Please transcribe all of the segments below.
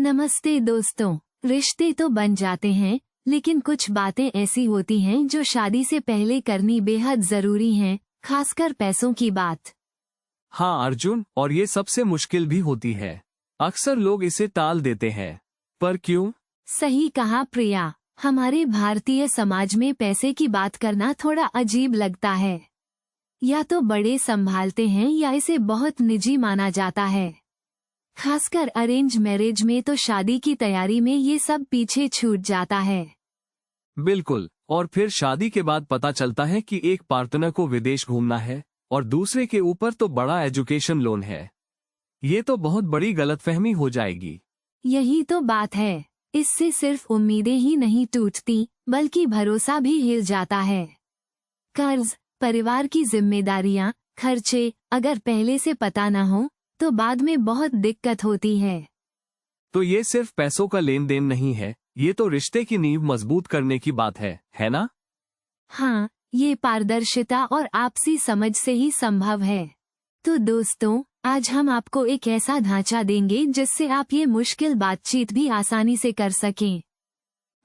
नमस्ते दोस्तों। रिश्ते तो बन जाते हैं, लेकिन कुछ बातें ऐसी होती हैं जो शादी से पहले करनी बेहद जरूरी हैं, खासकर पैसों की बात। हाँ अर्जुन, और ये सबसे मुश्किल भी होती है। अक्सर लोग इसे टाल देते हैं, पर क्यों? सही कहा प्रिया। हमारे भारतीय समाज में पैसे की बात करना थोड़ा अजीब लगता है। या तो बड़े संभालते हैं या इसे बहुत निजी माना जाता है। खासकर अरेंज मैरिज में तो शादी की तैयारी में ये सब पीछे छूट जाता है। बिल्कुल, और फिर शादी के बाद पता चलता है कि एक पार्टनर को विदेश घूमना है और दूसरे के ऊपर तो बड़ा एजुकेशन लोन है। ये तो बहुत बड़ी गलतफहमी हो जाएगी। यही तो बात है। इससे सिर्फ उम्मीदें ही नहीं टूटती, बल्कि भरोसा भी हिल जाता है। कर्ज, परिवार की जिम्मेदारियां, खर्चे अगर पहले से पता न हो तो बाद में बहुत दिक्कत होती है। तो ये सिर्फ पैसों का लेन देन नहीं है, ये तो रिश्ते की नींव मजबूत करने की बात है ना? हाँ, ये पारदर्शिता और आपसी समझ से ही संभव है। तो दोस्तों, आज हम आपको एक ऐसा ढांचा देंगे जिससे आप ये मुश्किल बातचीत भी आसानी से कर सकें।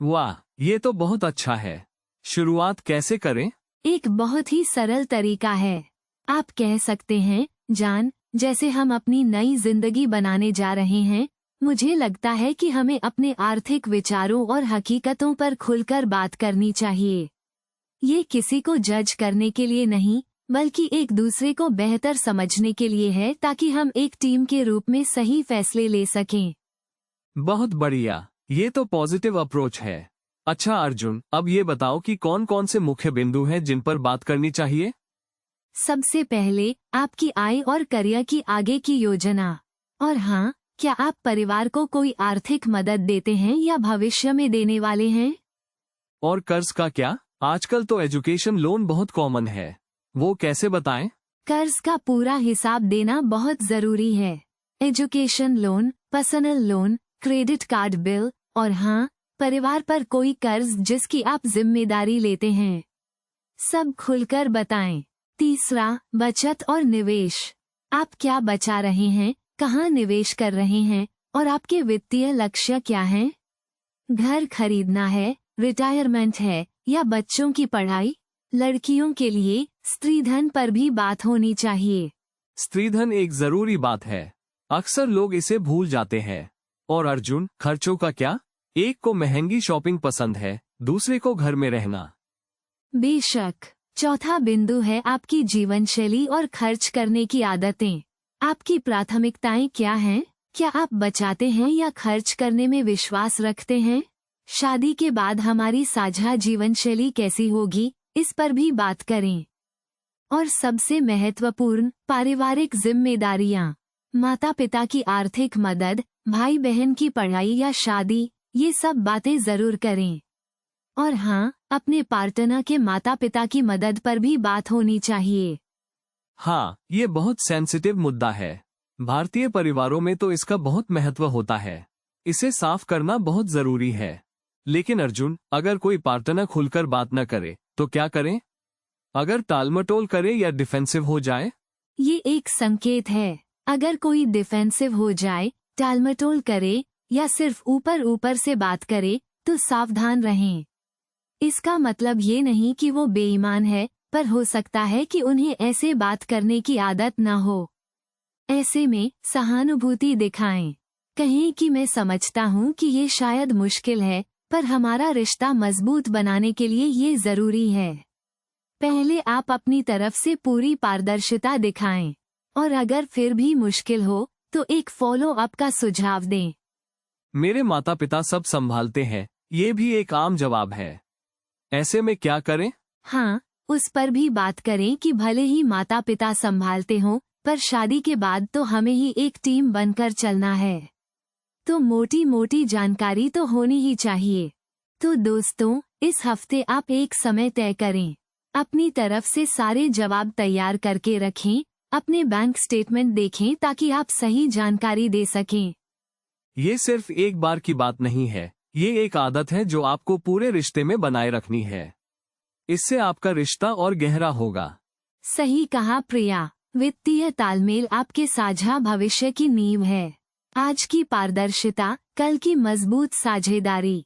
वाह, ये तो बहुत अच्छा है। शुरुआत कैसे करें? एक बहुत ही सरल तरीका है। आप कह सकते हैं, जान, जैसे हम अपनी नई जिंदगी बनाने जा रहे हैं, मुझे लगता है कि हमें अपने आर्थिक विचारों और हकीकतों पर खुलकर बात करनी चाहिए। ये किसी को जज करने के लिए नहीं, बल्कि एक दूसरे को बेहतर समझने के लिए है, ताकि हम एक टीम के रूप में सही फैसले ले सकें। बहुत बढ़िया, ये तो पॉजिटिव अप्रोच है। अच्छा अर्जुन, अब ये बताओ कि कौन कौन से मुख्य बिंदु हैं जिन पर बात करनी चाहिए? सबसे पहले आपकी आय और करियर की आगे की योजना। और हाँ, क्या आप परिवार को कोई आर्थिक मदद देते हैं या भविष्य में देने वाले हैं? और कर्ज का क्या? आजकल तो एजुकेशन लोन बहुत कॉमन है, वो कैसे बताएं? कर्ज का पूरा हिसाब देना बहुत जरूरी है। Education loan, personal loan, credit card bill और हाँ, परिवार पर कोई कर्ज जिसकी आप जिम्मेदारी लेते हैं। सब खुलकर बताएं। तीसरा, बचत और निवेश। आप क्या बचा रहे हैं, कहाँ निवेश कर रहे हैं और आपके वित्तीय लक्ष्य क्या हैं? घर खरीदना है, रिटायरमेंट है या बच्चों की पढ़ाई? लड़कियों के लिए स्त्रीधन पर भी बात होनी चाहिए। स्त्रीधन एक जरूरी बात है, अक्सर लोग इसे भूल जाते हैं। और अर्जुन, खर्चों का क्या? एक को महंगी शॉपिंग पसंद है, दूसरे को घर में रहना। बेशक। चौथा बिंदु है आपकी जीवन शैली और खर्च करने की आदतें। आपकी प्राथमिकताएं क्या हैं? क्या आप बचाते हैं या खर्च करने में विश्वास रखते हैं? शादी के बाद हमारी साझा जीवन शैली कैसी होगी, इस पर भी बात करें। और सबसे महत्वपूर्ण, पारिवारिक जिम्मेदारियां। माता पिता की आर्थिक मदद, भाई बहन की पढ़ाई या शादी, ये सब बातें जरूर करें। और हाँ, अपने पार्टनर के माता पिता की मदद पर भी बात होनी चाहिए। हाँ, ये बहुत सेंसिटिव मुद्दा है। भारतीय परिवारों में तो इसका बहुत महत्व होता है। इसे साफ करना बहुत जरूरी है। लेकिन अर्जुन, अगर कोई पार्टनर खुलकर बात न करे तो क्या करें? अगर टालमटोल करे या डिफेंसिव हो जाए? ये एक संकेत है। अगर कोई डिफेंसिव हो जाए, टालमटोल करे या सिर्फ ऊपर ऊपर से बात करे, तो सावधान रहें। इसका मतलब ये नहीं कि वो बेईमान है, पर हो सकता है कि उन्हें ऐसे बात करने की आदत न हो। ऐसे में सहानुभूति दिखाएं। कहें कि मैं समझता हूँ कि ये शायद मुश्किल है, पर हमारा रिश्ता मजबूत बनाने के लिए ये जरूरी है। पहले आप अपनी तरफ से पूरी पारदर्शिता दिखाएं, और अगर फिर भी मुश्किल हो तो एक फॉलो अप का सुझाव दें। मेरे माता पिता सब संभालते हैं, ये भी एक आम जवाब है। ऐसे में क्या करें? हाँ, उस पर भी बात करें कि भले ही माता पिता संभालते हों, पर शादी के बाद तो हमें ही एक टीम बनकर चलना है। तो मोटी मोटी जानकारी तो होनी ही चाहिए। तो दोस्तों, इस हफ्ते आप एक समय तय करें। अपनी तरफ से सारे जवाब तैयार करके रखें, अपने बैंक स्टेटमेंट देखें ताकि आप सही जानकारी दे सकें। ये सिर्फ एक बार की बात नहीं है, ये एक आदत है जो आपको पूरे रिश्ते में बनाए रखनी है। इससे आपका रिश्ता और गहरा होगा। सही कहा प्रिया। वित्तीय तालमेल आपके साझा भविष्य की नींव है। आज की पारदर्शिता, कल की मजबूत साझेदारी।